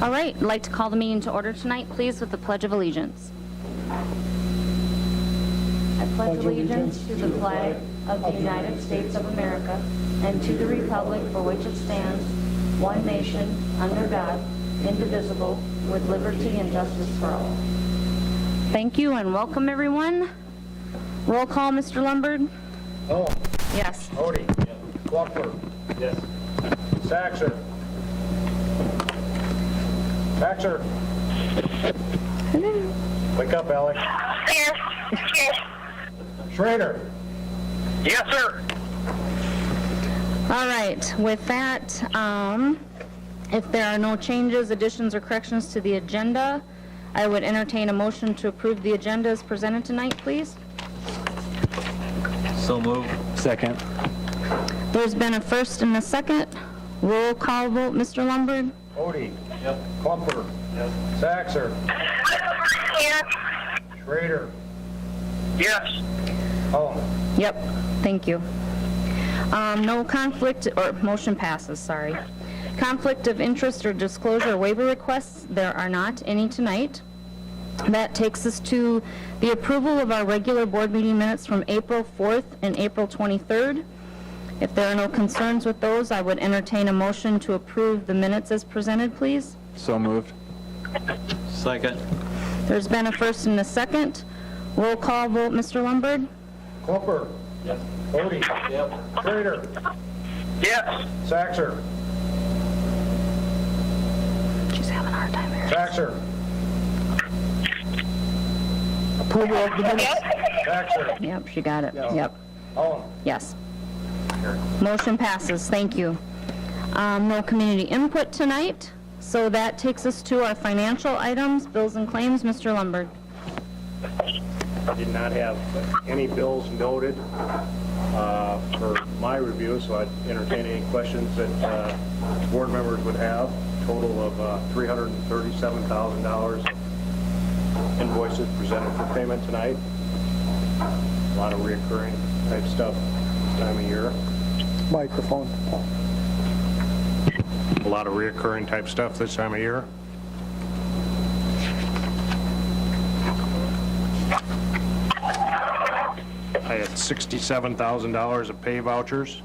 All right, I'd like to call the meeting to order tonight, please, with the Pledge of Allegiance. I pledge allegiance to the flag of the United States of America and to the republic for which it stands, one nation, under God, indivisible, with liberty and justice for all. Thank you and welcome, everyone. Roll call, Mr. Lombard. Oh. Yes. Odie. Yes. Klopfer. Yes. Saxer. Saxer. Wake up, Alex. Here. Here. Schrader. Yes, sir. All right, with that, if there are no changes, additions, or corrections to the agenda, I would entertain a motion to approve the agenda as presented tonight, please. So moved. Second. There's been a first and a second. Roll call vote, Mr. Lombard. Odie. Yep. Klopfer. Yes. Saxer. Here. Schrader. Yes. Oh. Yep, thank you. No conflict, or motion passes, sorry. Conflict of interest or disclosure waiver requests, there are not any tonight. That takes us to the approval of our regular board meeting minutes from April 4th and April 23rd. If there are no concerns with those, I would entertain a motion to approve the minutes as presented, please. So moved. Second. There's been a first and a second. Roll call vote, Mr. Lombard. Klopfer. Yes. Odie. Yep. Schrader. Yes. Saxer. She's having a hard time here. Saxer. Approval of the minutes. Saxer. Yep, she got it. Yep. Oh. Yes. Motion passes. Thank you. No community input tonight, so that takes us to our financial items, bills and claims. Mr. Lombard. I did not have any bills noted for my review, so I'd entertain any questions that board members would have. Total of $337,000 invoices presented for payment tonight. A lot of reoccurring type stuff this time of year. Microphone. A lot of reoccurring type stuff this time of year. I had $67,000 of pay vouchers,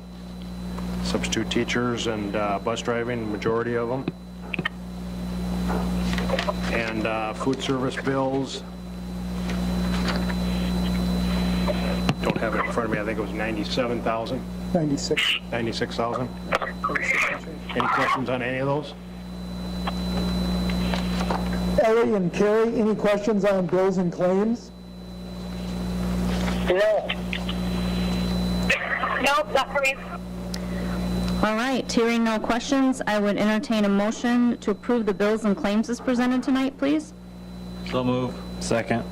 substitute teachers and bus driving, the majority of them. And food service bills. Don't have it in front of me. I think it was 97,000. 96. 96,000. Any questions on any of those? Ellie and Carrie, any questions on bills and claims? No. Nope, not for me. All right, hearing no questions, I would entertain a motion to approve the bills and claims as presented tonight, please. So moved. Second.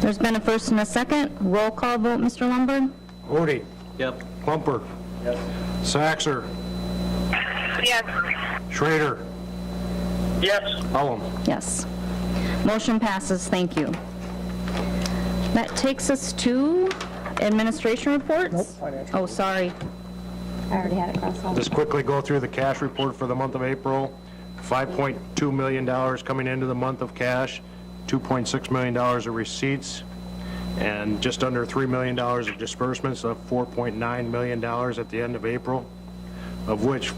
There's been a first and a second. Roll call vote, Mr. Lombard. Odie. Yep. Klumper. Yes. Saxer. Yes. Schrader. Yes. Hullum. Yes. Motion passes. Thank you. That takes us to administration reports. Nope, financial. Oh, sorry. I already had it crossed off. Just quickly go through the cash report for the month of April. $5.2 million coming into the month of cash, $2.6 million of receipts, and just under $3 million of disbursements of $4.9 million at the end of April, of which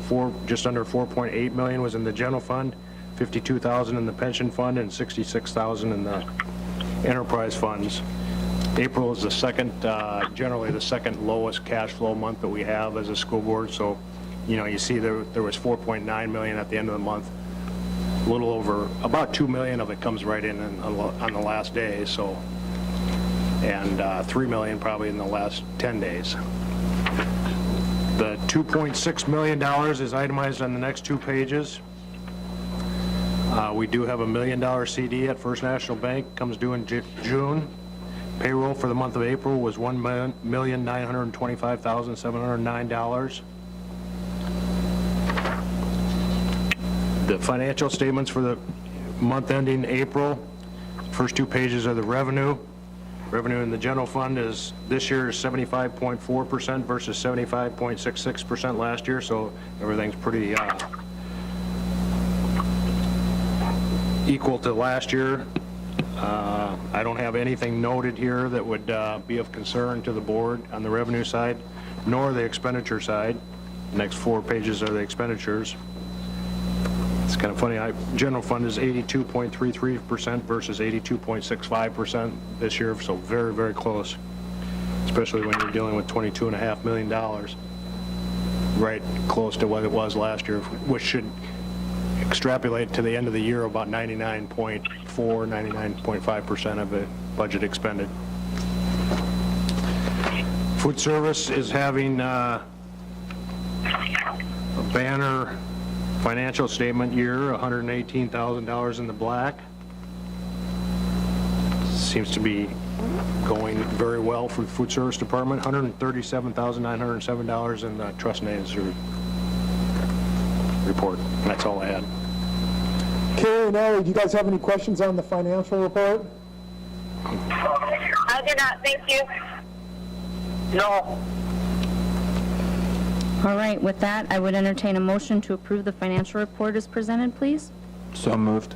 just under $4.8 million was in the general fund, $52,000 in the pension fund, and $66,000 in the enterprise funds. April is the second, generally the second lowest cash flow month that we have as a school board. So, you know, you see there was $4.9 million at the end of the month. A little over, about $2 million of it comes right in on the last day. So, and $3 million probably in the last 10 days. The $2.6 million is itemized on the next two pages. We do have a $1 million CD at First National Bank, comes due in June. Payroll for the month of April was $1,925,709. The financial statements for the month ending April, first two pages are the revenue. Revenue in the general fund is this year is 75.4% versus 75.66% last year, so everything's pretty equal to last year. I don't have anything noted here that would be of concern to the board on the revenue side, nor the expenditure side. The next 4 pages are the expenditures. It's kind of funny, general fund is 82.33% versus 82.65% this year, so very, very close, especially when you're dealing with $22.5 million, right close to what it was last year, which should extrapolate to the end of the year about 99.5% of the budget expended. Food service is having a banner financial statement year, $118,000 in the black. Seems to be going very well for the food service department. $137,907 in the trust manager report. That's all I had. Carrie and Ellie, do you guys have any questions on the financial report? I do not, thank you. No. All right, with that, I would entertain a motion to approve the financial report as presented, please. So moved.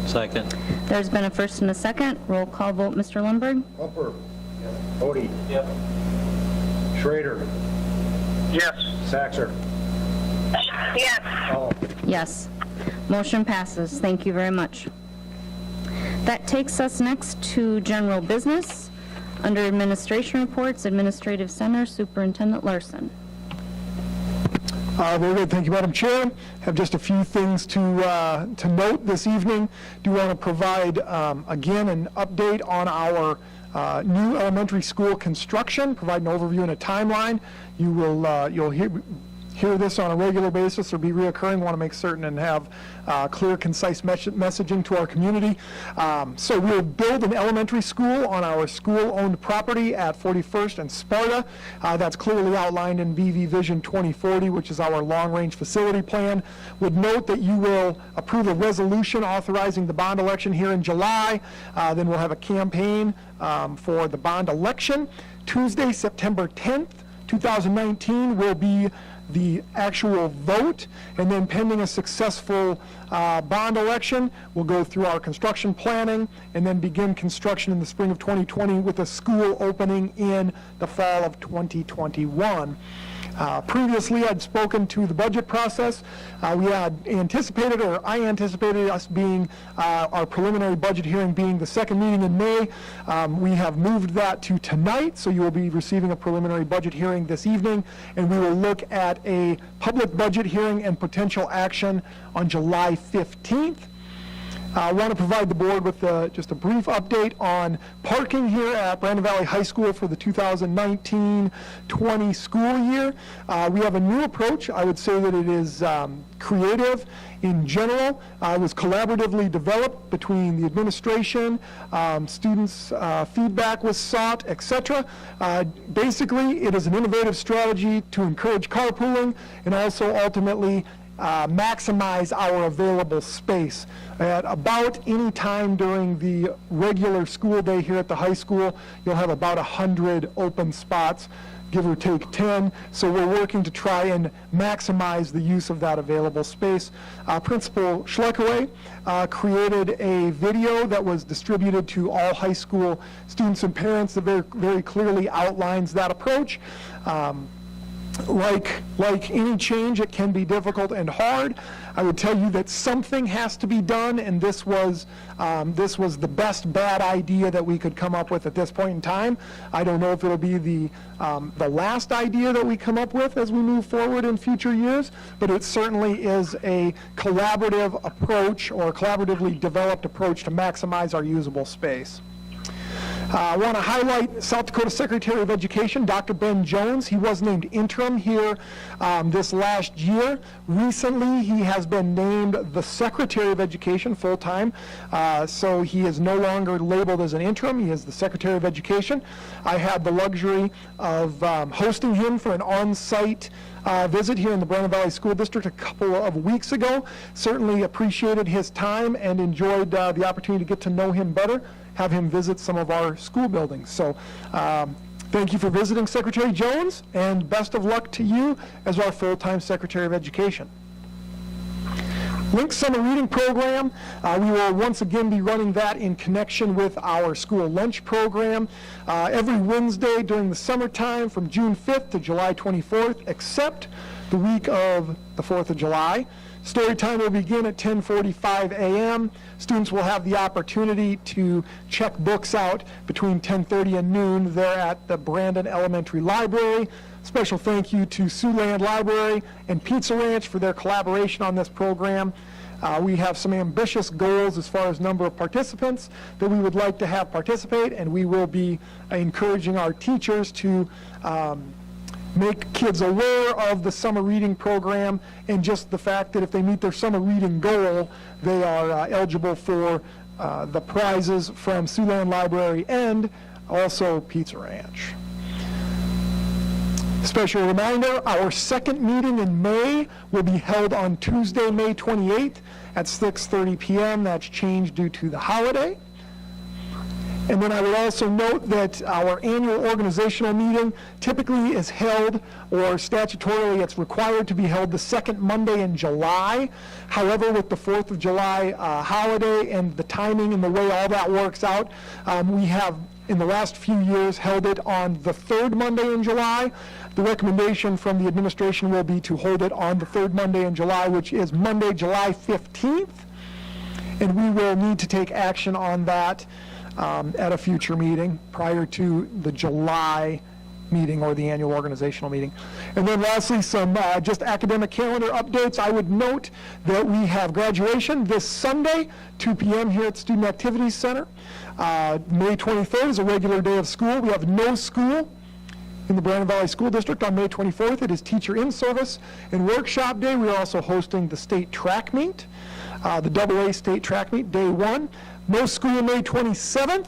Second. There's been a first and a second. Roll call vote, Mr. Lundberg. Hupper. Odie. Yep. Schrader. Yes. Saxer. Yes. Oh. Yes. Motion passes. Thank you very much. That takes us next to general business. Under administration reports, Administrative Center, Superintendent Larson. Very good. Thank you, Madam Chair. Have just a few things to note this evening. Do want to provide, again, an update on our new elementary school construction, provide an overview and a timeline. You'll hear this on a regular basis or be reoccurring. Want to make certain and have clear, concise messaging to our community. So we'll build an elementary school on our school-owned property at 41st and Sparta. That's clearly outlined in VV Vision 2040, which is our long-range facility plan. Would note that you will approve a resolution authorizing the bond election here in July. Then we'll have a campaign for the bond election. Tuesday, September 10th, 2019 will be the actual vote, and then pending a successful bond election, we'll go through our construction planning and then begin construction in the spring of 2020 with a school opening in the fall of 2021. Previously, I'd spoken to the budget process. We had anticipated, or I anticipated us being, our preliminary budget hearing being the second meeting in May. We have moved that to tonight, so you will be receiving a preliminary budget hearing this evening, and we will look at a public budget hearing and potential action on July 15th. I want to provide the board with just a brief update on parking here at Brandon Valley High School for the 2019-20 school year. We have a new approach. I would say that it is creative in general. It was collaboratively developed between the administration, students' feedback was sought, etc. Basically, it is an innovative strategy to encourage carpooling and also ultimately maximize our available space. At about any time during the regular school day here at the high school, you'll have about 100 open spots, give or take 10. So we're working to try and maximize the use of that available space. Principal Schleckaway created a video that was distributed to all high school students and parents that very, very clearly outlines that approach. Like any change, it can be difficult and hard. I would tell you that something has to be done, and this was the best bad idea that we could come up with at this point in time. I don't know if it'll be the last idea that we come up with as we move forward in future years, but it certainly is a collaborative approach or a collaboratively developed approach to maximize our usable space. I want to highlight South Dakota Secretary of Education, Dr. Ben Jones. He was named interim here this last year. Recently, he has been named the Secretary of Education full-time, so he is no longer labeled as an interim. He is the Secretary of Education. I had the luxury of hosting him for an on-site visit here in the Brandon Valley School District a couple of weeks ago. Certainly appreciated his time and enjoyed the opportunity to get to know him better, have him visit some of our school buildings. So thank you for visiting, Secretary Jones, and best of luck to you as our full-time Secretary of Education. Link Summer Reading Program, we will once again be running that in connection with our school lunch program every Wednesday during the summertime from June 5th to July 24th, except the week of the 4th of July. Story time will begin at 10:45 a.m. Students will have the opportunity to check books out between 10:30 and noon there at the Brandon Elementary Library. Special thank you to Siouxland Library and Pizza Ranch for their collaboration on this program. We have some ambitious goals as far as number of participants that we would like to have participate, and we will be encouraging our teachers to make kids aware of the summer reading program and just the fact that if they meet their summer reading goal, they are eligible for the prizes from Siouxland Library and also Pizza Ranch. Special reminder, our second meeting in May will be held on Tuesday, May 28th at 6:30 p.m. That's changed due to the holiday. And then I would also note that our annual organizational meeting typically is held, or statutorily it's required to be held, the second Monday in July. However, with the 4th of July holiday and the timing and the way all that works out, we have in the last few years held it on the third Monday in July. The recommendation from the administration will be to hold it on the third Monday in July, which is Monday, July 15th. And we will need to take action on that at a future meeting prior to the July meeting or the annual organizational meeting. And then lastly, some just academic calendar updates. I would note that we have graduation this Sunday, 2 p.m. here at Student Activities Center. May 23rd is a regular day of school. We have no school in the Brandon Valley School District on May 24th. It is teacher in-service and workshop day. We are also hosting the state track meet, the AA state track meet, day 1. No school May 27th,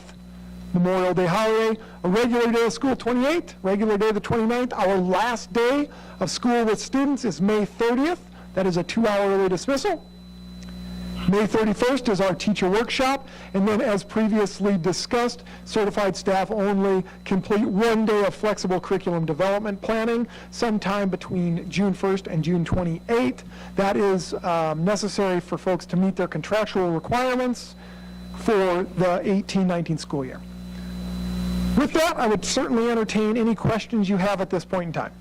Memorial Day holiday. A regular day of school 28th, regular day the 29th. Our last day of school with students is May 30th. That is a 2-hour early dismissal. May 31st is our teacher workshop, and then as previously discussed, certified staff only complete 1 day of flexible curriculum development planning sometime between June 1st and June 28th. That is necessary for folks to meet their contractual requirements for the 18-19 school year. With that, I would certainly entertain any questions you have at this point in time.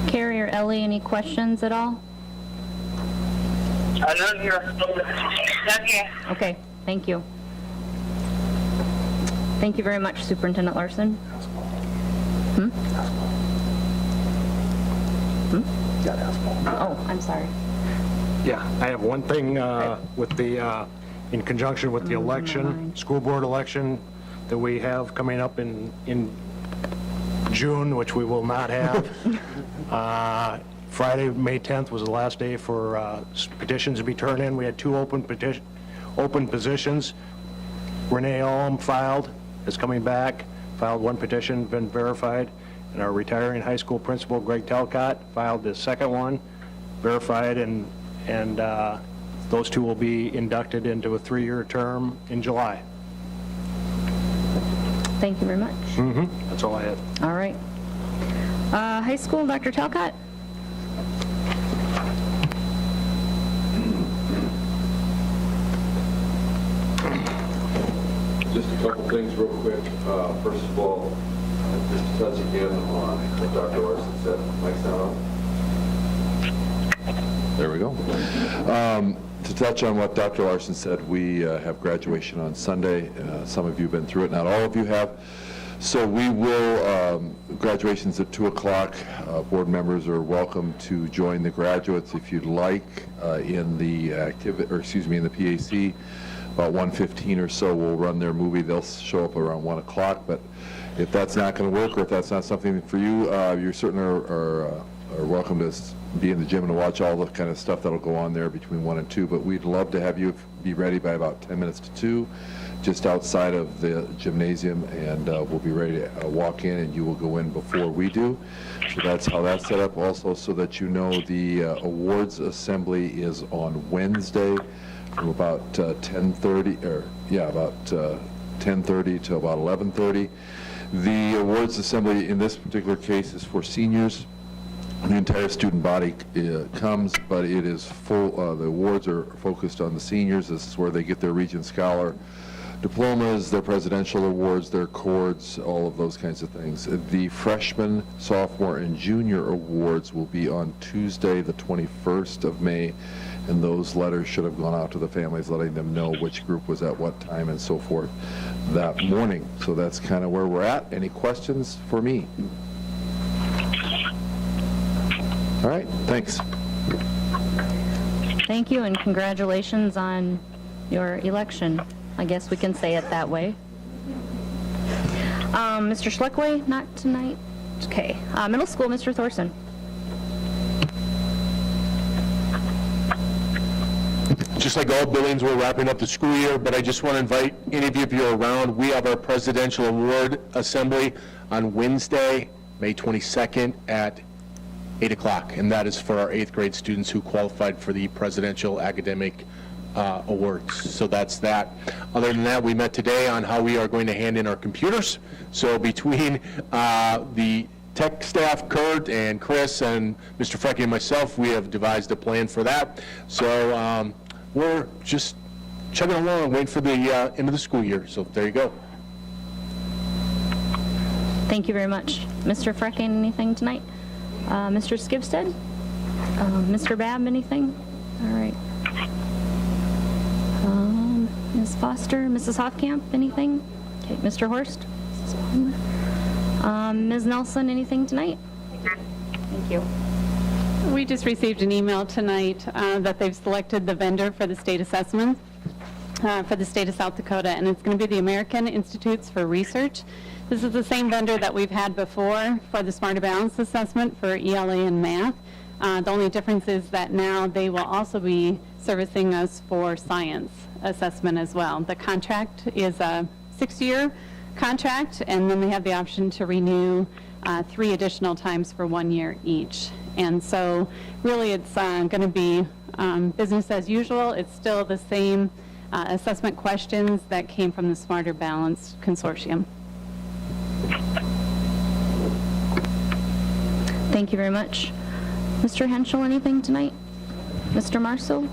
Carrie or Ellie, any questions at all? None here. None here. Okay, thank you. Thank you very much, Superintendent Larson. Oh, I'm sorry. Yeah, I have one thing with the, in conjunction with the election, school board election that we have coming up in June, which we will not have. Friday, May 10th was the last day for petitions to be turned in. We had 2 open positions. Renee Alm filed, is coming back, filed 1 petition, been verified. And our retiring high school principal, Greg Talcott, filed the second one, verified, and those 2 will be inducted into a 3-year term in July. Thank you very much. That's all I had. All right. High school, Dr. Talcott? Just a couple things real quick. First of all, just to touch again on what Dr. Larson said. Mike's not on. There we go. To touch on what Dr. Larson said, we have graduation on Sunday. Some of you have been through it, not all of you have. So we will, graduation's at 2 o'clock. Board members are welcome to join the graduates if you'd like in the in the PAC. About 1:15 or so, we'll run their movie. They'll show up around 1 o'clock, but if that's not going to work, or if that's not something for you, you certainly are welcome to be in the gym and watch all the kind of stuff that'll go on there between 1 and 2, but we'd love to have you be ready by about 10 minutes to 2, just outside of the gymnasium, and we'll be ready to walk in, and you will go in before we do. So that's how that's set up. Also, so that you know, the awards assembly is on Wednesday from about 10:30 to about 11:30. The awards assembly in this particular case is for seniors. The entire student body comes, but it is full, the awards are focused on the seniors. This is where they get their Regent Scholar diplomas, their presidential awards, their cords, all of those kinds of things. The freshman, sophomore, and junior awards will be on Tuesday, the 21st of May, and those letters should have gone out to the families, letting them know which group was at what time and so forth that morning. So that's kind of where we're at. Any questions for me? All right, thanks. Thank you, and congratulations on your election. I guess we can say it that way. Mr. Schleckway, not tonight? Okay. Middle school, Mr. Thorson. Just like all buildings, we're wrapping up the school year, but I just want to invite any of you, if you're around, we have our Presidential Award Assembly on Wednesday, May 22nd at 8 o'clock, and that is for our 8th grade students who qualified for the Presidential Academic Awards. So that's that. Other than that, we met today on how we are going to hand in our computers. So between the tech staff, Kurt and Chris and Mr. Frecky and myself, we have devised a plan for that. So we're just chugging along, waiting for the end of the school year. So there you go. Thank you very much. Mr. Frecken, anything tonight? Mr. Skivstead? Mr. Babb, anything? All right. Ms. Foster, Mrs. Hofkamp, anything? Okay, Mr. Horst? Mrs. Palmer? Ms. Nelson, anything tonight? Thank you. We just received an email tonight that they've selected the vendor for the state assessment for the state of South Dakota, and it's going to be the American Institutes for Research. This is the same vendor that we've had before for the Smarter Balance assessment for ELA and math. The only difference is that now they will also be servicing us for science assessment as well. The contract is a 6-year contract, and then they have the option to renew 3 additional times for 1 year each. And so really it's going to be business as usual. It's still the same assessment questions that came from the Smarter Balance Consortium. Thank you very much. Mr. Henschel, anything tonight? Mr. Marceau?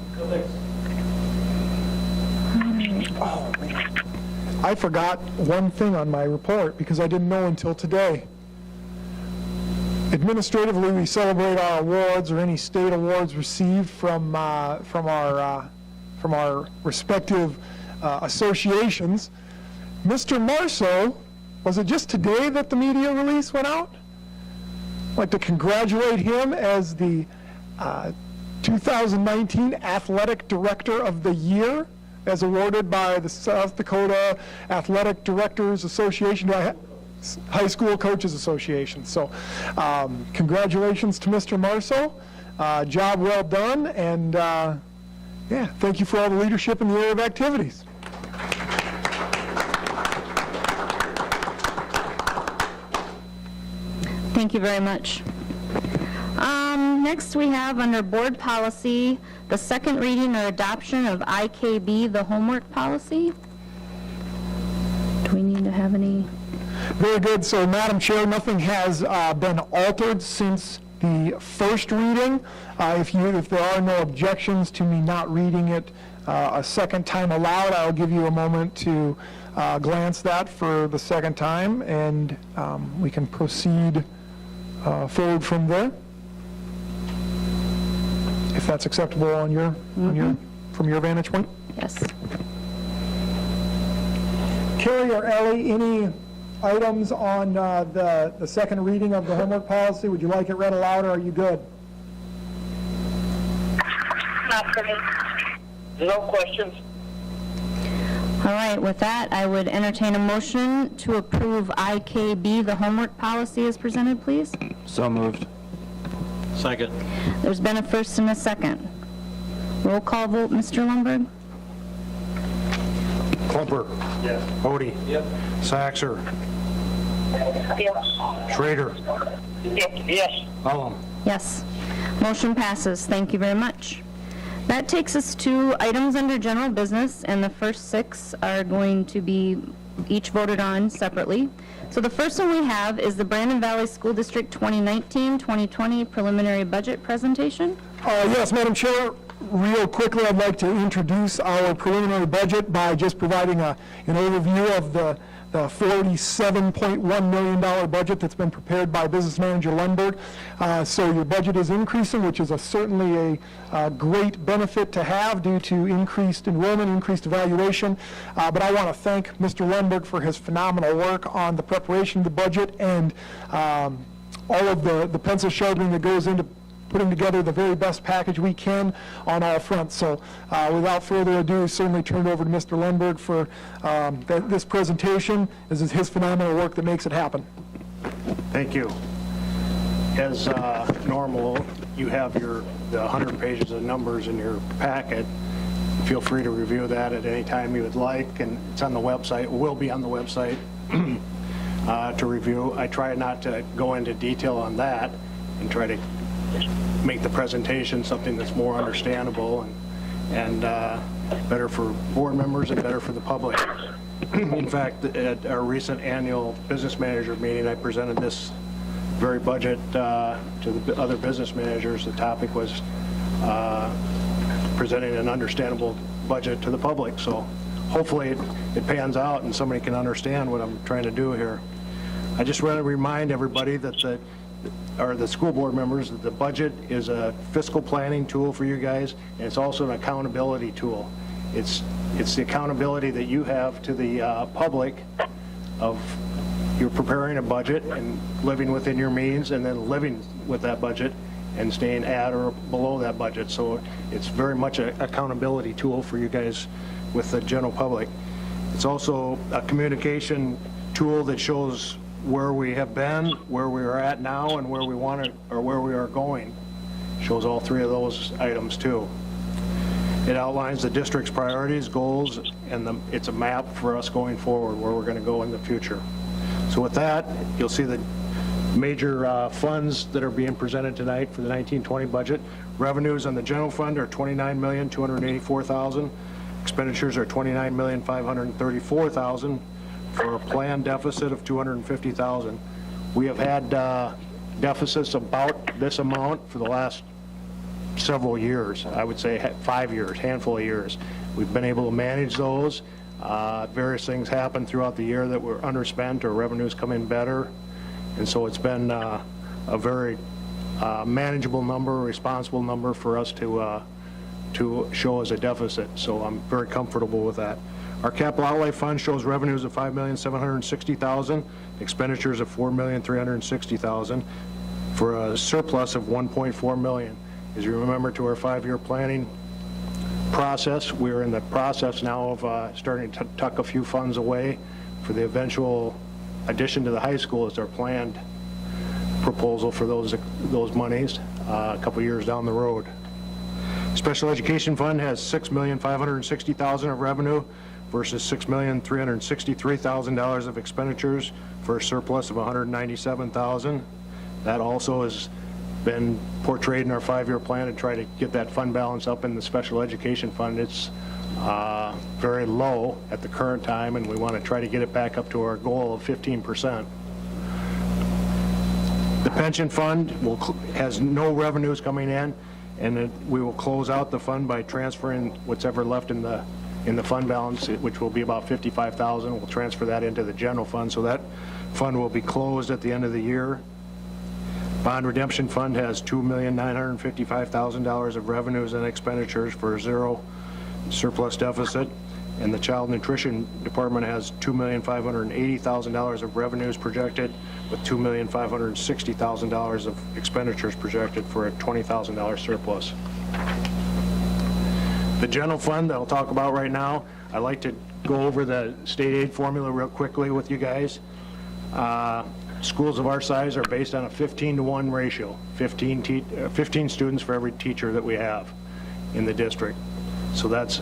I forgot one thing on my report because I didn't know until today. Administratively, we celebrate our awards or any state awards received from our respective associations. Mr. Marceau, was it just today that the media release went out? I'd like to congratulate him as the 2019 Athletic Director of the Year, as awarded by the South Dakota Athletic Directors Association, High School Coaches Association. So congratulations to Mr. Marceau. Job well done, and yeah, thank you for all the leadership in the area of activities. Thank you very much. Next, we have under board policy, the second reading or adoption of IKB, the homework policy. Do we need to have any? Very good. So, Madam Chair, nothing has been altered since the first reading. If there are no objections to me not reading it a second time aloud, I'll give you a moment to glance that for the second time, and we can proceed forward from there, if that's acceptable on from your vantage point. Yes. Carrie or Ellie, any items on the second reading of the homework policy? Would you like it read aloud, or are you good? Not for me. No questions. All right, with that, I would entertain a motion to approve IKB, the homework policy as presented, please. So moved. Second. There's been a first and a second. Roll call vote, Mr. Lundberg? Klumper. Yes. Bodie. Yep. Saxer. Yes. Schrader. Yes. Ullum. Yes. Motion passes. Thank you very much. That takes us to items under general business, and the first 6 are going to be each voted on separately. So the first one we have is the Brandon Valley School District 2019-2020 preliminary budget presentation. Yes, Madam Chair, real quickly, I'd like to introduce our preliminary budget by just providing an overview of the $47.1 million budget that's been prepared by Business Manager Lundberg. So your budget is increasing, which is certainly a great benefit to have due to increased enrollment, increased evaluation. But I want to thank Mr. Lundberg for his phenomenal work on the preparation of the budget and all of the pencil sharpening that goes into putting together the very best package we can on all fronts. So without further ado, certainly turn it over to Mr. Lundberg for this presentation. This is his phenomenal work that makes it happen. Thank you. As normal, you have the 100 pages of numbers in your packet. Feel free to review that at any time you would like, and it's on the website, will be on the website to review. I try not to go into detail on that and try to make the presentation something that's more understandable and better for board members and better for the public. In fact, at our recent annual business manager meeting, I presented this very budget to the other business managers. The topic was presenting an understandable budget to the public. So hopefully it pans out and somebody can understand what I'm trying to do here. I just want to remind everybody that the school board members, that the budget is a fiscal planning tool for you guys, and it's also an accountability tool. It's the accountability that you have to the public of you're preparing a budget and living within your means and then living with that budget and staying at or below that budget. So it's very much an accountability tool for you guys with the general public. It's also a communication tool that shows where we have been, where we are at now, and where we want to, or where we are going. Shows all three of those items too. It outlines the district's priorities, goals, and it's a map for us going forward where we're going to go in the future. So with that, you'll see the major funds that are being presented tonight for the 1920 budget. Revenues on the general fund are $29,284,000. Expenditures are $29,534,000 for a planned deficit of $250,000. We have had deficits about this amount for the last several years. I would say 5 years, handful of years. We've been able to manage those. Various things happen throughout the year that were underspent or revenues come in better. And so it's been a very manageable number, responsible number for us to show as a deficit. So I'm very comfortable with that. Our capital outlay fund shows revenues of $5,760,000, expenditures of $4,360,000 for a surplus of $1.4 million. As you remember, to our 5-year planning process, we're in the process now of starting to tuck a few funds away for the eventual addition to the high school as our planned proposal for those monies a couple years down the road. Special Education Fund has $6,560,000 of revenue versus $6,363,000 of expenditures for a surplus of $197,000. That also has been portrayed in our 5-year plan to try to get that fund balance up in the Special Education Fund. It's very low at the current time, and we want to try to get it back up to our goal of 15%. The pension fund has no revenues coming in, and we will close out the fund by transferring what's ever left in the fund balance, which will be about $55,000. We'll transfer that into the general fund, so that fund will be closed at the end of the year. Bond redemption fund has $2,955,000 of revenues and expenditures for zero surplus deficit, and the child nutrition department has $2,580,000 of revenues projected with $2,560,000 of expenditures projected for a $20,000 surplus. The general fund that I'll talk about right now, I'd like to go over the state aid formula real quickly with you guys. Schools of our size are based on a 15-to-1 ratio, 15 students for every teacher that we have in the district. So that's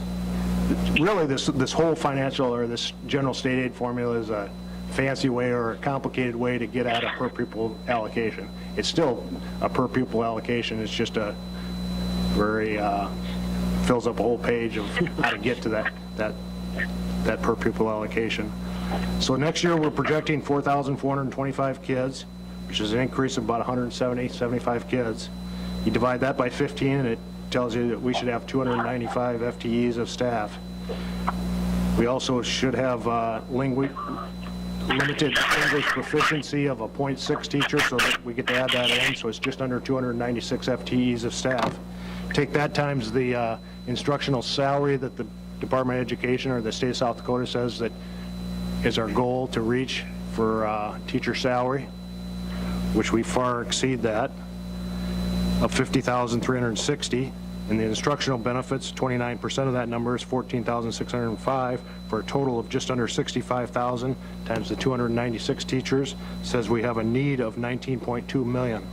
really this whole financial or this general state aid formula is a fancy way or a complicated way to get at a per pupil allocation. It's still a per pupil allocation. It's just a very fills up a whole page of how to get to that per pupil allocation. So next year, we're projecting 4,425 kids, which is an increase of about 75 kids. You divide that by 15, and it tells you that we should have 295 FTEs of staff. We also should have limited English proficiency of a .6 teacher, so that we get to add that in, so it's just under 296 FTEs of staff. Take that times the instructional salary that the Department of Education or the state of South Dakota says that is our goal to reach for teacher salary, which we far exceed that, of $50,360. And the instructional benefits, 29% of that number is $14,605, for a total of just under $65,000 times the 296 teachers, says we have a need of $19.2 million.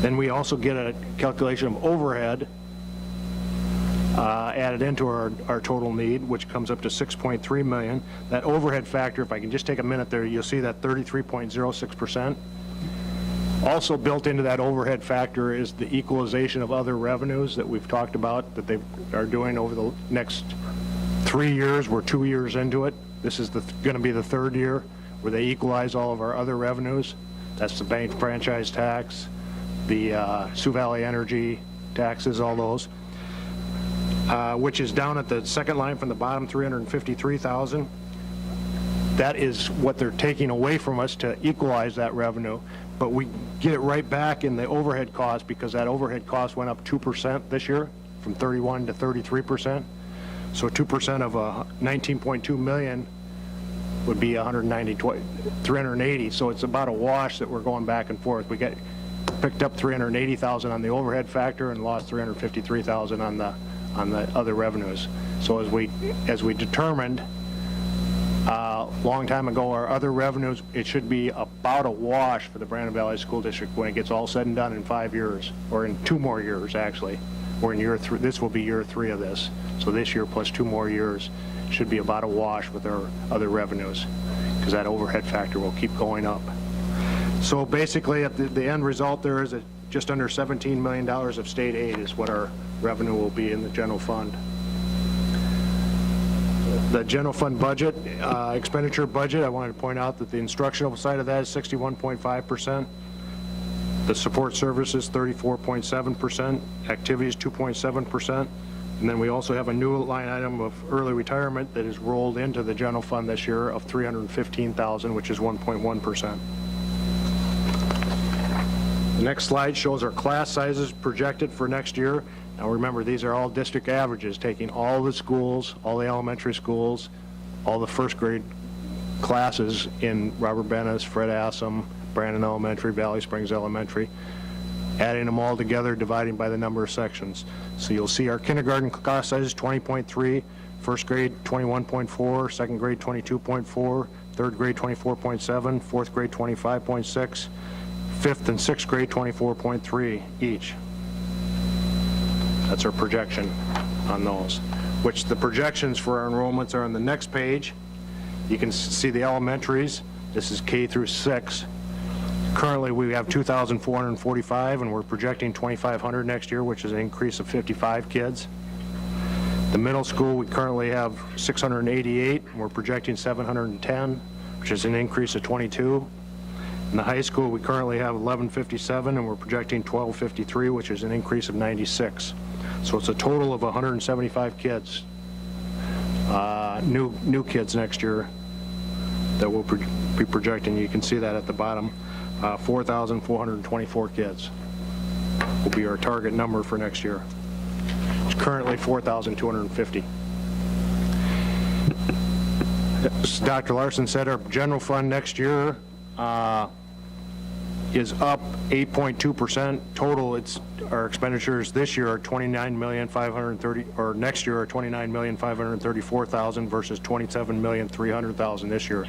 Then we also get a calculation of overhead added into our total need, which comes up to $6.3 million. That overhead factor, if I can just take a minute there, you'll see that 33.06%. Also built into that overhead factor is the equalization of other revenues that we've talked about that they are doing over the next 3 years. We're 2 years into it. This is going to be the third year where they equalize all of our other revenues. That's the bank franchise tax, the Sioux Valley Energy taxes, all those, which is down at the second line from the bottom, $353,000. That is what they're taking away from us to equalize that revenue. But we get it right back in the overhead cost, because that overhead cost went up 2% this year, from 31 to 33%. So 2% of $19.2 million would be 380. So it's about a wash that we're going back and forth. We picked up 380,000 on the overhead factor and lost 353,000 on the other revenues. So as we determined a long time ago, our other revenues, it should be about a wash for the Brandon Valley School District when it gets all said and done in 5 years, or in 2 more years, actually. We're in year 3. This will be year 3 of this. So this year plus 2 more years should be about a wash with our other revenues, because that overhead factor will keep going up. So basically, at the end result, there is just under $17 million of state aid is what our revenue will be in the general fund. The general fund budget, expenditure budget, I wanted to point out that the instructional side of that is 61.5%. The support services, 34.7%. Activities, 2.7%. And then we also have a new line item of early retirement that is rolled into the general fund this year of $315,000, which is 1.1%. The next slide shows our class sizes projected for next year. Now remember, these are all district averages, taking all the schools, all the elementary schools, all the first grade classes in Robert Bennis, Fred Assam, Brandon Elementary, Valley Springs Elementary, adding them all together, dividing by the number of sections. So you'll see our kindergarten class size is 20.3, first grade 21.4, second grade 22.4, third grade 24.7, fourth grade 25.6, fifth and sixth grade 24.3 each. That's our projection on those, which the projections for our enrollments are on the next page. You can see the elementaries. This is K through 6. Currently, we have 2,445, and we're projecting 2,500 next year, which is an increase of 55 kids. The middle school, we currently have 688, and we're projecting 710, which is an increase of 22. In the high school, we currently have 1,157, and we're projecting 1,253, which is an increase of 96. So it's a total of 175 kids, new kids next year that we'll be projecting. You can see that at the bottom. 4,424 kids will be our target number for next year. It's currently 4,250. As Dr. Larson said, our general fund next year is up 8.2%. Total, our expenditures this year are $29,530,000, or next year are $29,534,000 versus $27,300,000 this year,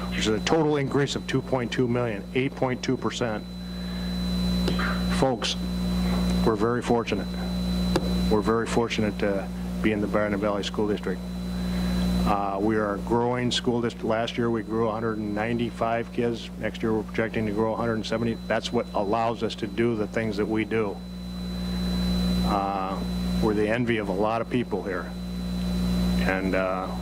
which is a total increase of $2.2 million, 8.2%. Folks, we're very fortunate. We're very fortunate to be in the Brandon Valley School District. We are a growing school district. Last year we grew 195 kids. Next year we're projecting to grow 170. That's what allows us to do the things that we do. We're the envy of a lot of people here. And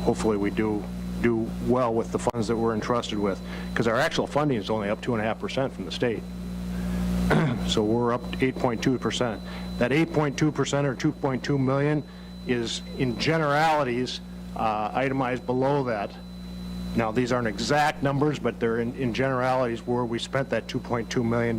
hopefully we do do well with the funds that we're entrusted with, because our actual funding is only up 2.5% from the state. So we're up 8.2%. That 8.2% or 2.2 million is in generalities itemized below that. Now, these aren't exact numbers, but they're in generalities where we spent that $2.2 million.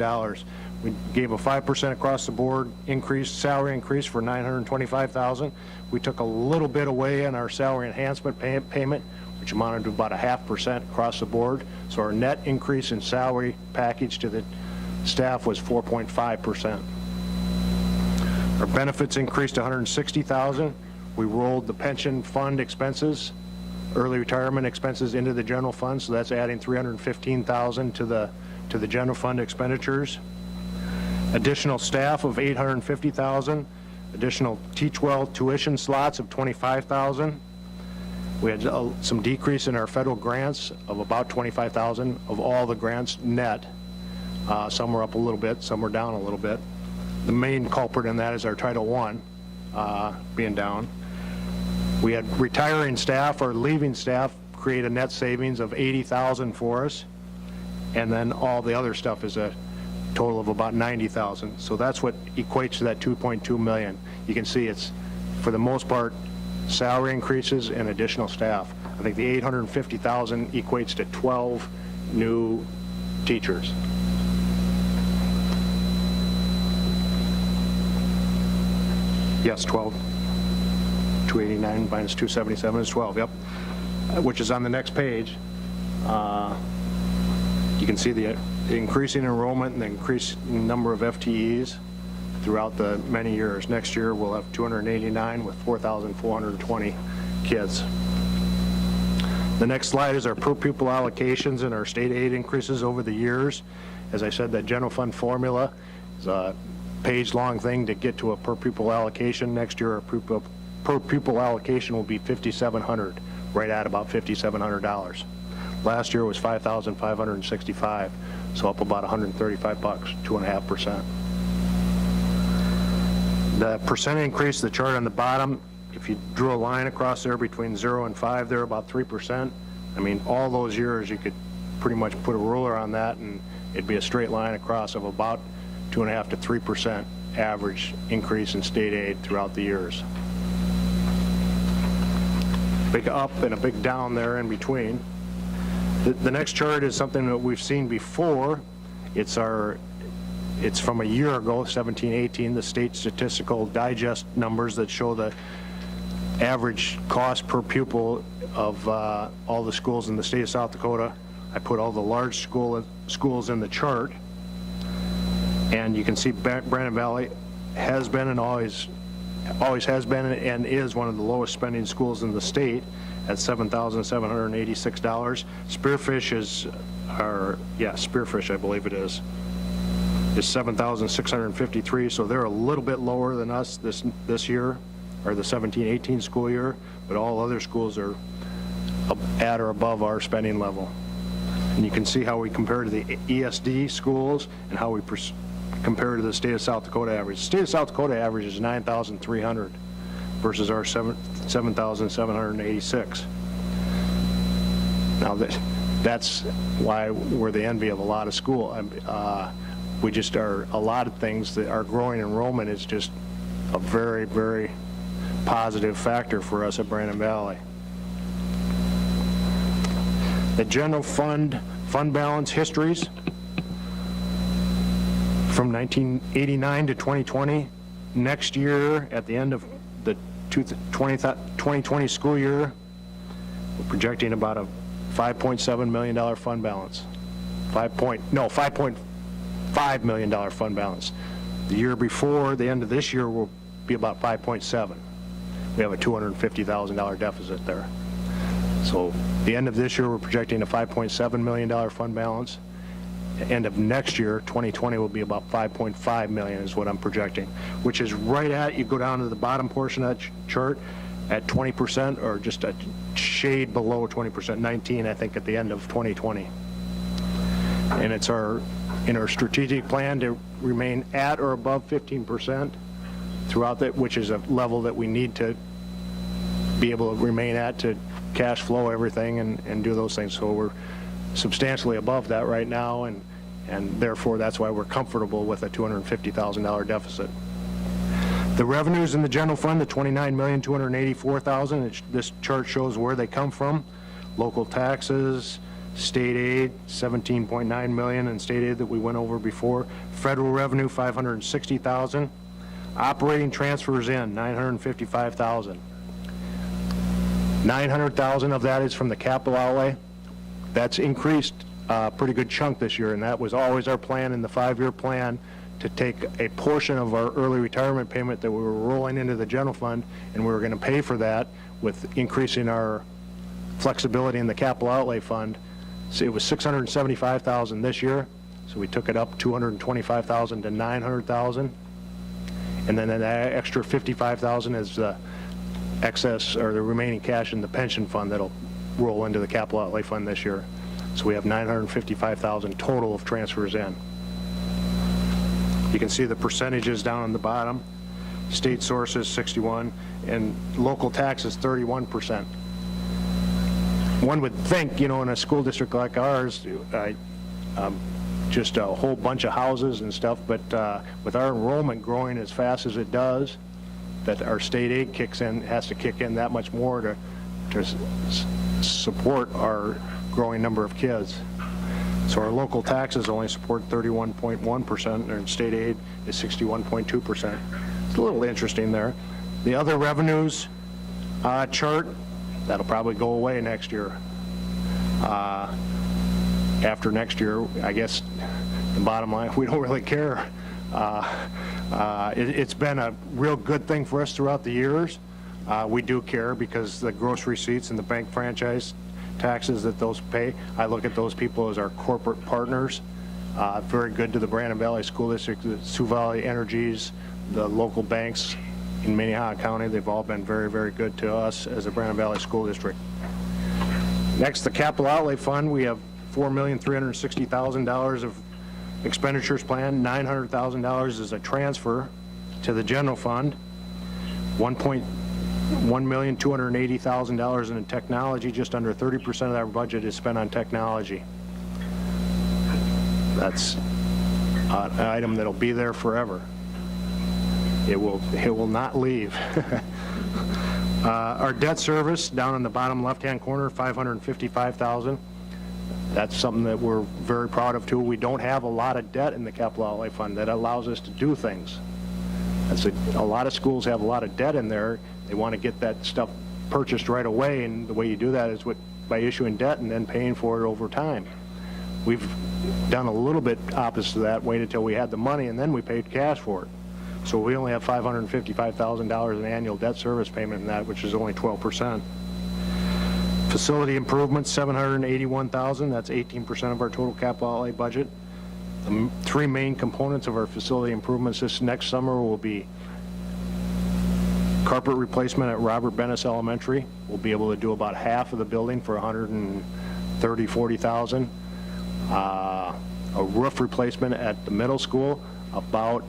We gave a 5% across the board increase, salary increase for $925,000. We took a little bit away on our salary enhancement payment, which amounted to about 0.5% across the board. So our net increase in salary package to the staff was 4.5%. Our benefits increased to $160,000. We rolled the pension fund expenses, early retirement expenses into the general fund, so that's adding $315,000 to the general fund expenditures. Additional staff of $850,000, additional Teach Well tuition slots of $25,000. We had some decrease in our federal grants of about $25,000 of all the grants net. Some were up a little bit, some were down a little bit. The main culprit in that is our Title I being down. We had retiring staff or leaving staff create a net savings of $80,000 for us, and then all the other stuff is a total of about $90,000. So that's what equates to that $2.2 million. You can see it's, for the most part, salary increases and additional staff. I think the $850,000 equates to 12 new teachers. Yes, 12. 289 minus 277 is 12, yep. Which is on the next page. You can see the increasing enrollment and the increasing number of FTEs throughout the many years. Next year, we'll have 289 with 4,420 kids. The next slide is our per pupil allocations and our state aid increases over the years. As I said, that general fund formula is a page-long thing to get to a per pupil allocation. Next year, our per pupil allocation will be $5,700, right at about $5,700. Last year was $5,565, so up about $135, 2.5%. The percent increase, the chart on the bottom, if you drew a line across there between 0 and 5, they're about 3%. I mean, all those years, you could pretty much put a ruler on that, and it'd be a straight line across of about 2.5% to 3% average increase in state aid throughout the years. Big up and a big down there in between. The next chart is something that we've seen before. It's from a year ago, 17-18, the State Statistical Digest numbers that show the average cost per pupil of all the schools in the state of South Dakota. I put all the large schools in the chart, and you can see Brandon Valley has been and always has been and is one of the lowest spending schools in the state at $7,786. Spearfish, I believe it is $7,653, so they're a little bit lower than us this year, or the 17-18 school year, but all other schools are at or above our spending level. And you can see how we compare to the ESD schools and how we compare to the state of South Dakota average. The state of South Dakota average is 9,300 versus our 7,786. Now that's why we're the envy of a lot of school. We just are, a lot of things that our growing enrollment is just a very, very positive factor for us at Brandon Valley. The general fund balance histories from 1989 to 2020. Next year, at the end of the 2020 school year, we're projecting about a $5.7 million fund balance. $5.5 million fund balance. The year before, the end of this year, will be about 5.7. We have a $250,000 deficit there. So the end of this year, we're projecting a $5.7 million fund balance. End of next year, 2020, will be about 5.5 million is what I'm projecting, which is right at, you go down to the bottom portion of that chart at 20%, or just a shade below 20%, 19, I think, at the end of 2020. And it's in our strategic plan to remain at or above 15% throughout that, which is a level that we need to be able to remain at to cash flow everything and do those things. So we're substantially above that right now, and therefore that's why we're comfortable with a $250,000 deficit. The revenues in the general fund, the $29,284,000, this chart shows where they come from. Local taxes, state aid, $17.9 million in state aid that we went over before. Federal revenue, $560,000. Operating transfers in, $955,000. $900,000 of that is from the capital outlay. That's increased a pretty good chunk this year, and that was always our plan in the 5-year plan, to take a portion of our early retirement payment that we were rolling into the general fund, and we were going to pay for that with increasing our flexibility in the capital outlay fund. So it was $675,000 this year, so we took it up $225,000 to $900,000, and then that extra $55,000 is the excess or the remaining cash in the pension fund that'll roll into the capital outlay fund this year. So we have $955,000 total of transfers in. You can see the percentages down on the bottom. State sources 61 and local taxes 31%. One would think, in a school district like ours, just a whole bunch of houses and stuff, but with our enrollment growing as fast as it does, that our state aid has to kick in that much more to support our growing number of kids. So our local taxes only support 31.1%, and state aid is 61.2%. It's a little interesting there. The other revenues chart, that'll probably go away next year. After next year, I guess the bottom line, we don't really care. It's been a real good thing for us throughout the years. We do care because the gross receipts and the bank franchise taxes that those pay, I look at those people as our corporate partners. Very good to the Brandon Valley School District, the Sioux Valley Energies, the local banks in Minnehaha County. They've all been very, very good to us as a Brandon Valley School District. Next, the capital outlay fund. We have $4,360,000 of expenditures planned. $900,000 is a transfer to the general fund. $1,280,000 in technology. Just under 30% of our budget is spent on technology. That's an item that'll be there forever. It will not leave. Our debt service down in the bottom left-hand corner, $555,000. That's something that we're very proud of too. We don't have a lot of debt in the capital outlay fund. That allows us to do things. A lot of schools have a lot of debt in there. They want to get that stuff purchased right away, and the way you do that is by issuing debt and then paying for it over time. We've done a little bit opposite of that, waited until we had the money, and then we paid cash for it. So we only have $555,000 in annual debt service payment in that, which is only 12%. Facility improvements, $781,000. That's 18% of our total capital outlay budget. The three main components of our facility improvements this next summer will be carpet replacement at Robert Bennis Elementary. We'll be able to do about half of the building for $140,000. A roof replacement at the middle school, about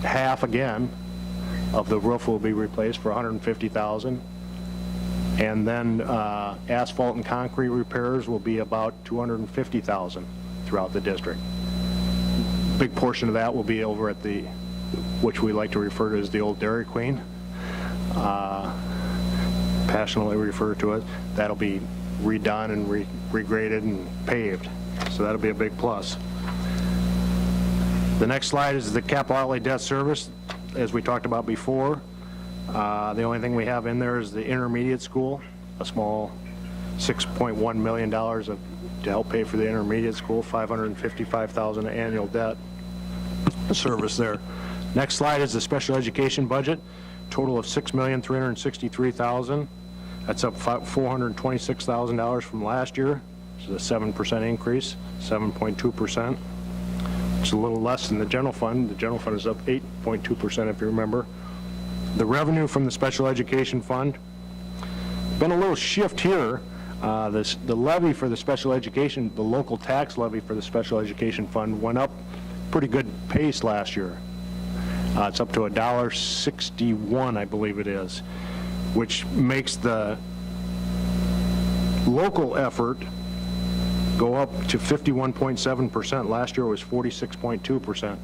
half again of the roof will be replaced for $150,000. And then asphalt and concrete repairs will be about $250,000 throughout the district. Big portion of that will be over at which we like to refer to as the old Dairy Queen. Passionately refer to it. That'll be redone and regraded and paved. So that'll be a big plus. The next slide is the capital outlay debt service, as we talked about before. The only thing we have in there is the intermediate school, a small $6.1 million to help pay for the intermediate school, $555,000 annual debt service there. Next slide is the special education budget, total of $6,363,000. That's up $426,000 from last year, which is a 7% increase, 7.2%. It's a little less than the general fund. The general fund is up 8.2%, if you remember. The revenue from the special education fund, been a little shift here. The levy for the special education, the local tax levy for the special education fund went up pretty good pace last year. It's up to $1.61, I believe it is, which makes the Local effort go up to 51.7%. Last year it was 46.2%.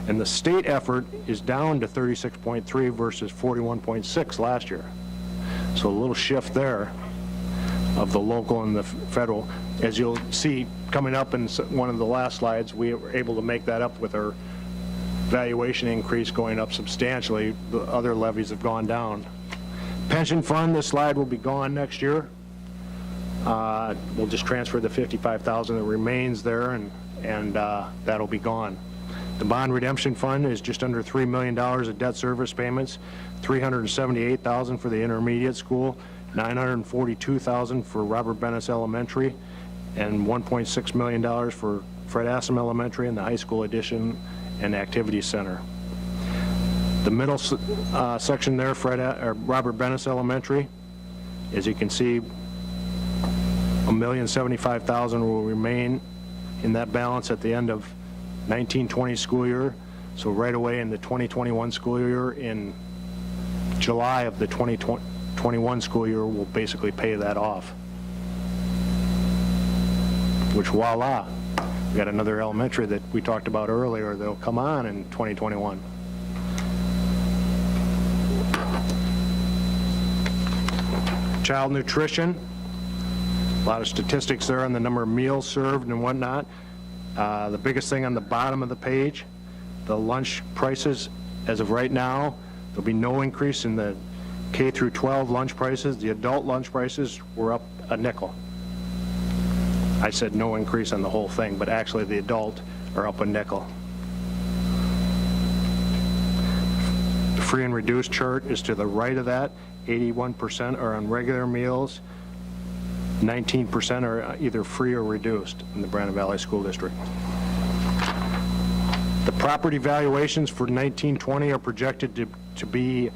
And the state effort is down to 36.3 versus 41.6 last year. So a little shift there of the local and the federal. As you'll see coming up in one of the last slides, we were able to make that up with our valuation increase going up substantially. The other levies have gone down. Pension fund, this slide will be gone next year. We'll just transfer the $55,000 that remains there, and that'll be gone. The bond redemption fund is just under $3 million of debt service payments, $378,000 for the intermediate school, $942,000 for Robert Bennis Elementary, and $1.6 million for Fred Assam Elementary and the high school addition and activity center. The middle section there, Robert Bennis Elementary, as you can see, $1,075,000 will remain in that balance at the end of 1920 school year. So right away in the 2021 school year, in July of the 2021 school year, we'll basically pay that off. Which, voila, we got another elementary that we talked about earlier that'll come on in 2021. Child nutrition. A lot of statistics there on the number of meals served and whatnot. The biggest thing on the bottom of the page, the lunch prices. As of right now, there'll be no increase in the K through 12 lunch prices. The adult lunch prices were up a nickel. I said no increase on the whole thing, but actually the adult are up a nickel. The free and reduced chart is to the right of that. 81% are on regular meals. 19% are either free or reduced in the Brandon Valley School District. The property valuations for 1920 are projected to be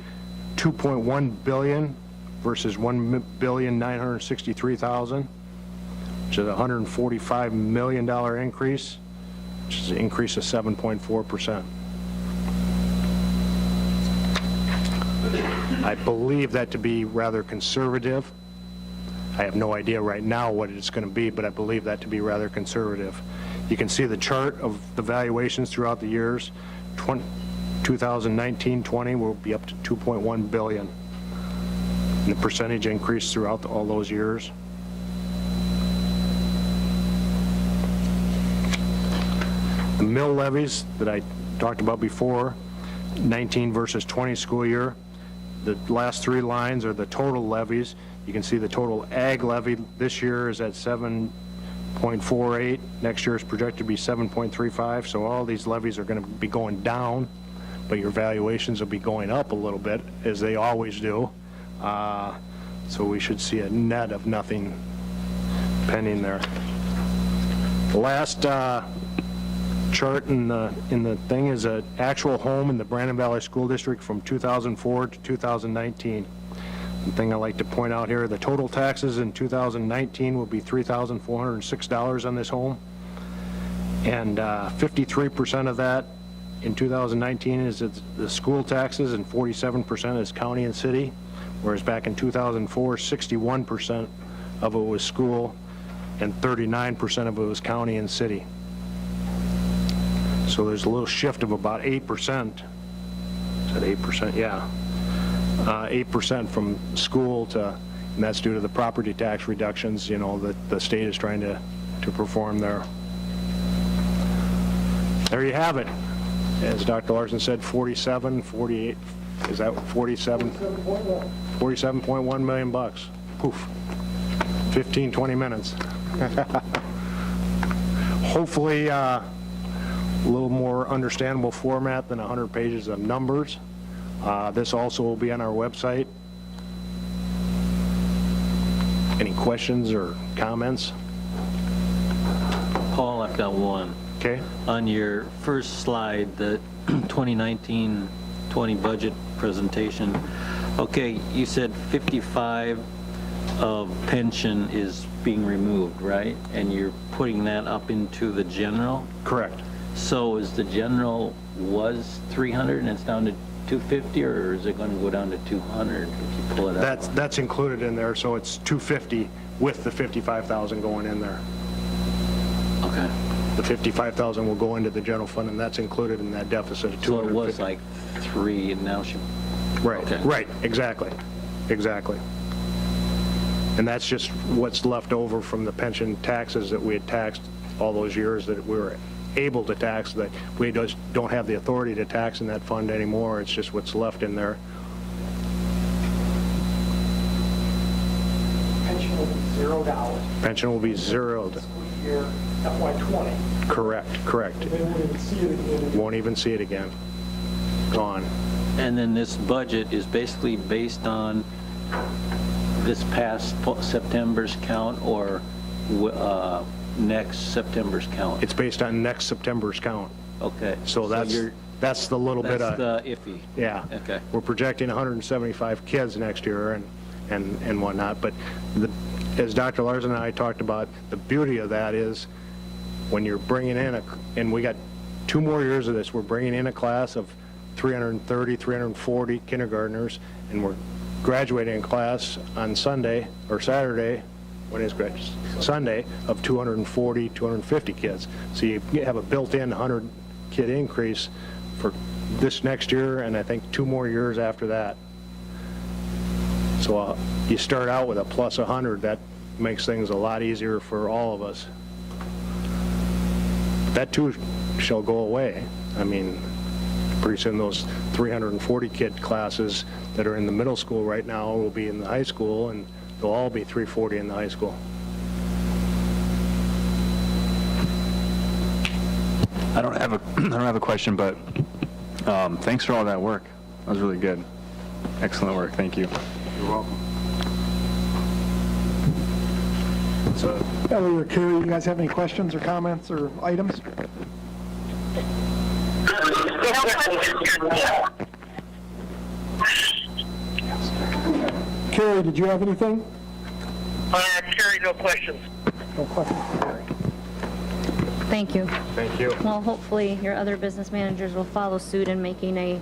$2.1 billion versus $1,963,000, which is a $145 million increase, which is an increase of 7.4%. I believe that to be rather conservative. I have no idea right now what it's going to be, but I believe that to be rather conservative. You can see the chart of the valuations throughout the years. 2019-20 will be up to $2.1 billion. And the percentage increase throughout all those years. The mill levies that I talked about before, 19 versus 20 school year. The last three lines are the total levies. You can see the total ag levy this year is at 7.48. Next year is projected to be 7.35. So all these levies are going to be going down, but your valuations will be going up a little bit, as they always do. So we should see a net of nothing pending there. The last chart in the thing is an actual home in the Brandon Valley School District from 2004 to 2019. The thing I like to point out here, the total taxes in 2019 will be $3,406 on this home, and 53% of that in 2019 is the school taxes, and 47% is county and city, whereas back in 2004, 61% of it was school, and 39% of it was county and city. So there's a little shift of about 8%. Is that 8%? Yeah. 8% from school to, and that's due to the property tax reductions, you know, that the state is trying to perform there. There you have it. As Dr. Larson said, 48, is that 47? 47.1 million bucks. Poof. 15, 20 minutes. Hopefully, a little more understandable format than 100 pages of numbers. This also will be on our website. Any questions or comments? Paul, I've got one. Okay. On your first slide, the 2019-20 budget presentation, okay, you said 55 of pension is being removed, right? And you're putting that up into the general? Correct. So is the general was 300 and it's down to 250, or is it going to go down to 200 if you pull it out? That's included in there, so it's 250 with the 55,000 going in there. Okay. The 55,000 will go into the general fund, and that's included in that deficit of 250. So it was like 3, and now she, Right, okay. right, exactly, exactly. And that's just what's left over from the pension taxes that we had taxed all those years that we were able to tax, that we just don't have the authority to tax in that fund anymore. It's just what's left in there. Pension will be $0 Pension will be zeroed. fiscal year FY20. Correct. They won't even see it again. Won't even see it again. Gone. And then this budget is basically based on this past September's count or next September's count? It's based on next September's count. Okay. So you're- that's the little bit That's of, the iffy. yeah. Okay. We're projecting 175 kids next year and whatnot, but as Dr. Larson and I talked about, the beauty of that is when you're bringing in and we got 2 more years of this, we're bringing in a class of 330, 340 kindergartnens, and we're graduating a class on Sunday or Saturday, when is Sunday, of 240, 250 kids. So you have a built-in 100 kid increase for this next year, and I think 2 more years after that. So you start out with a plus 100, that makes things a lot easier for all of us. That too shall go away. I mean, pretty soon those 340 kid classes that are in the middle school right now will be in the high school, and they'll all be 340 in the high school. I don't have a question, but thanks for all that work. That was really good. Excellent work. Thank you. You're welcome. So, Ellie or Carrie, you guys have any questions or comments or items? Carrie, did you have anything? Carrie, no questions. No questions for Carrie. Thank you. thank you. Well, hopefully your other business managers will follow suit in making a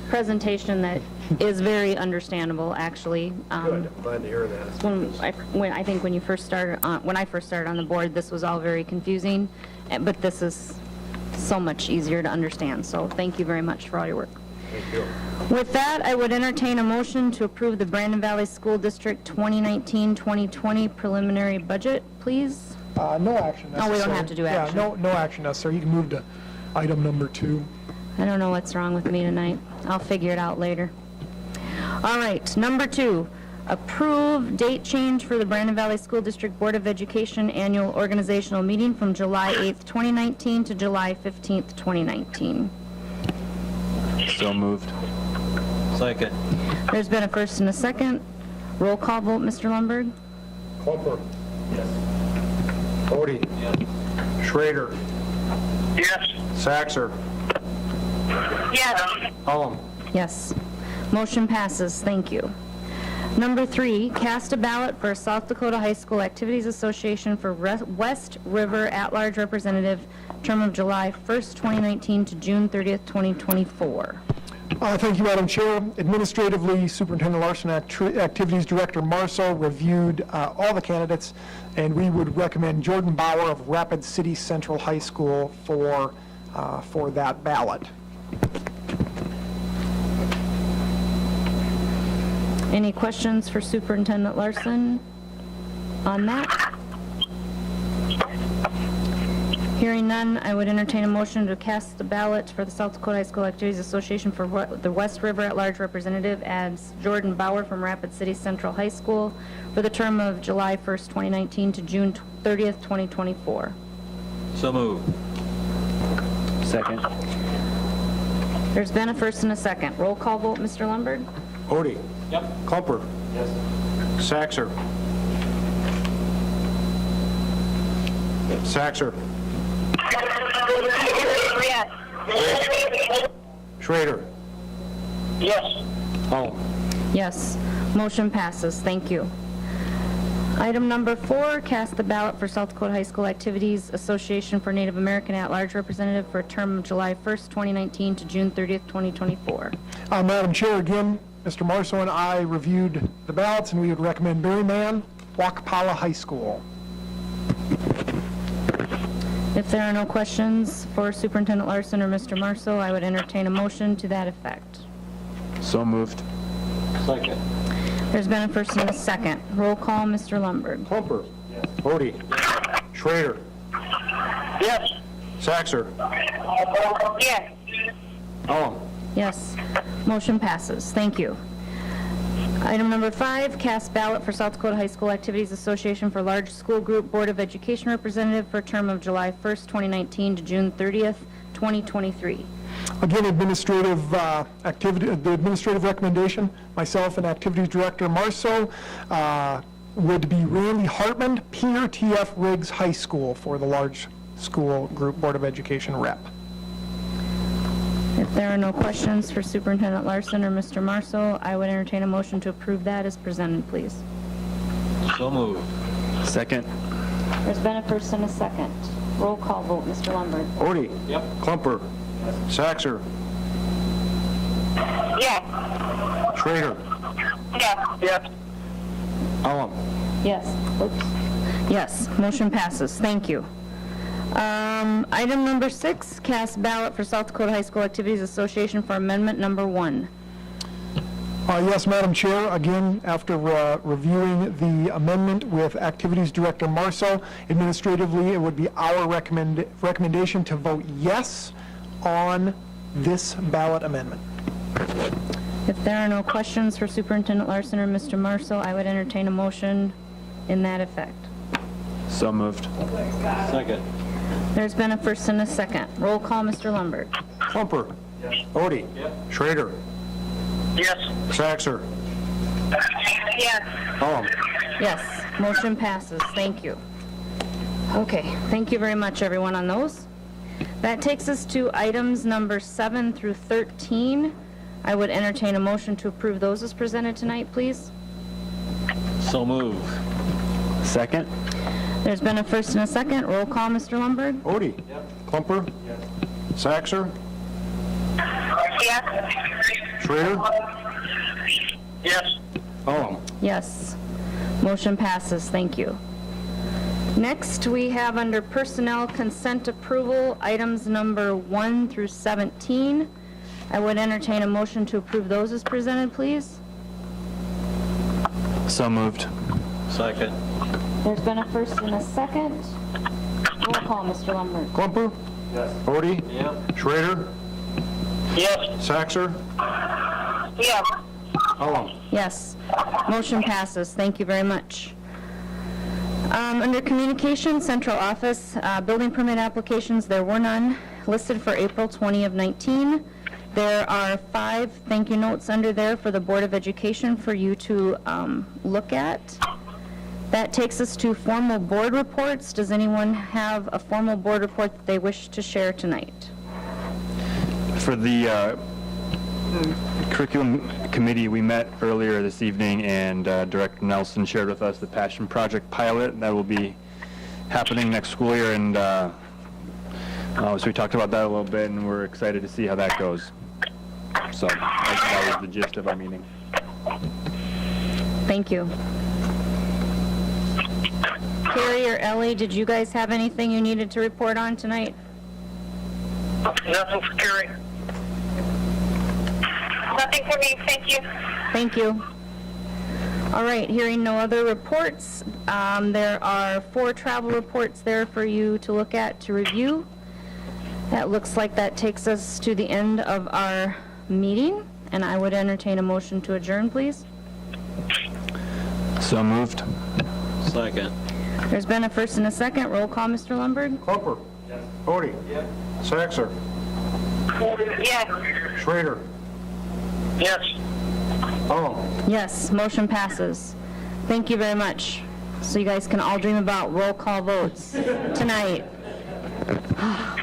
presentation that is very understandable, actually. Good, glad to hear that. I think when I first started on the board, this was all very confusing, but this is so much easier to understand. So thank you very much for all your work. Thank you. With that, I would entertain a motion to approve the Brandon Valley School District 2019-2020 preliminary budget, please. No action necessary. Oh, we don't have to do action. Yeah, no action necessary. You can move to item number 2. I don't know what's wrong with me tonight. I'll figure it out later. All right, number 2, approve date change for the Brandon Valley School District Board of Education annual organizational meeting from July 8th, 2019 to July 15th, 2019. So moved. Second. There's been a first and a second. Roll call vote, Mr. Lundberg? Klumper. Yes. Bodie. Yes. Schrader. Yes. Saxer. Yes. Cullum. Yes. Motion passes. Thank you. Number 3, cast a ballot for South Dakota High School Activities Association for West River at-large representative, term of July 1st, 2019 to June 30th, 2024. Thank you, Madam Chair. Administratively, Superintendent Larson, Activities Director Marceau reviewed all the candidates, and we would recommend Jordan Bauer of Rapid City Central High School for that ballot. Any questions for Superintendent Larson on that? Hearing none, I would entertain a motion to cast the ballot for the South Dakota High School Activities Association for the West River at-large representative as Jordan Bauer from Rapid City Central High School for the term of July 1st, 2019 to June 30th, 2024. So moved. Second. There's been a first and a second. Roll call vote, Mr. Lundberg? Bodie. Yep. Klumper. Yes. Saxer. Saxer. Yes. Schrader. Yes. Cullum. Yes. Motion passes. Thank you. Item number 4, cast the ballot for South Dakota High School Activities Association for Native American at-large representative for a term of July 1st, 2019 to June 30th, 2024. Madam Chair, again, Mr. Marceau and I reviewed the ballots, and we would recommend Barry Mann Wakpala High School. If there are no questions for Superintendent Larson or Mr. Marceau, I would entertain a motion to that effect. So moved. Second. There's been a first and a second. Roll call, Mr. Lundberg. Klumper. Bodie. Schrader. Yes. Saxer. Yes. Cullum. Yes. Motion passes. Thank you. Item number 5, cast ballot for South Dakota High School Activities Association for Large School Group Board of Education Representative for a term of July 1st, 2019 to June 30th, 2023. Again, administrative activity, the administrative recommendation, myself and Activities Director Marceau, would be Randy Hartman, Peter T.F. Riggs High School for the Large School Group Board of Education rep. If there are no questions for Superintendent Larson or Mr. Marceau, I would entertain a motion to approve that as presented, please. So moved. Second. There's been a first and a second. Roll call vote, Mr. Lundberg. Bodie. Yep. Klumper. Saxer. Yes. Schrader. Yes. Yes. Cullum. Yes. Oops. Yes, motion passes. Thank you. Item number 6, cast ballot for South Dakota High School Activities Association for amendment number 1. Yes, Madam Chair, again, after reviewing the amendment with Activities Director Marceau, administratively, it would be our recommendation to vote yes on this ballot amendment. If there are no questions for Superintendent Larson or Mr. Marceau, I would entertain a motion in that effect. So moved. Second. There's been a first and a second. Roll call, Mr. Lundberg. Klumper. Bodie. Schrader. Yes. Saxer. Yes. Cullum. Yes, motion passes. Thank you. Okay, thank you very much, everyone, on those. That takes us to items number 7 through 13. I would entertain a motion to approve those as presented tonight, please. So moved. Second. There's been a first and a second. Roll call, Mr. Lundberg. Bodie. Klumper. Saxer. Yes. Schrader. Yes. Cullum. Yes, motion passes. Thank you. Next, we have under personnel consent approval, items number 1 through 17. I would entertain a motion to approve those as presented, please. So moved. Second. There's been a first and a second. Roll call, Mr. Lundberg. Klumper. Bodie. Yep. Schrader. Yes. Saxer. Yes. Cullum. Yes, motion passes. Thank you very much. Under communication, central office, building permit applications, there were none listed for April 20 of 19. There are 5 thank you notes under there for the Board of Education for you to look at. That takes us to formal board reports. Does anyone have a formal board report that they wish to share tonight? For the curriculum committee, we met earlier this evening, and Director Nelson shared with us the Passion Project pilot that will be happening next school year, and so we talked about that a little bit, and we're excited to see how that goes. So that was the gist of our meeting. Thank you. Carrie or Ellie, did you guys have anything you needed to report on tonight? Nothing for Carrie. Nothing for me, thank you. Thank you. All right, hearing no other reports, there are 4 travel reports there for you to look at, to review. That looks like that takes us to the end of our meeting, and I would entertain a motion to adjourn, please. So moved. Second. There's been a first and a second. Roll call, Mr. Lundberg. Klumper. Bodie. Saxer. Yes. Schrader. Yes. Cullum. Yes, motion passes. Thank you very much. So you guys can all dream about roll call votes tonight.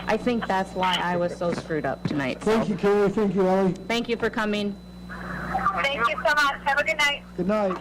I think that's why I was so screwed up tonight. So Thank you, Carrie. Thank you, Ellie. thank you for coming. Thank you so much. Have a good night. Good night.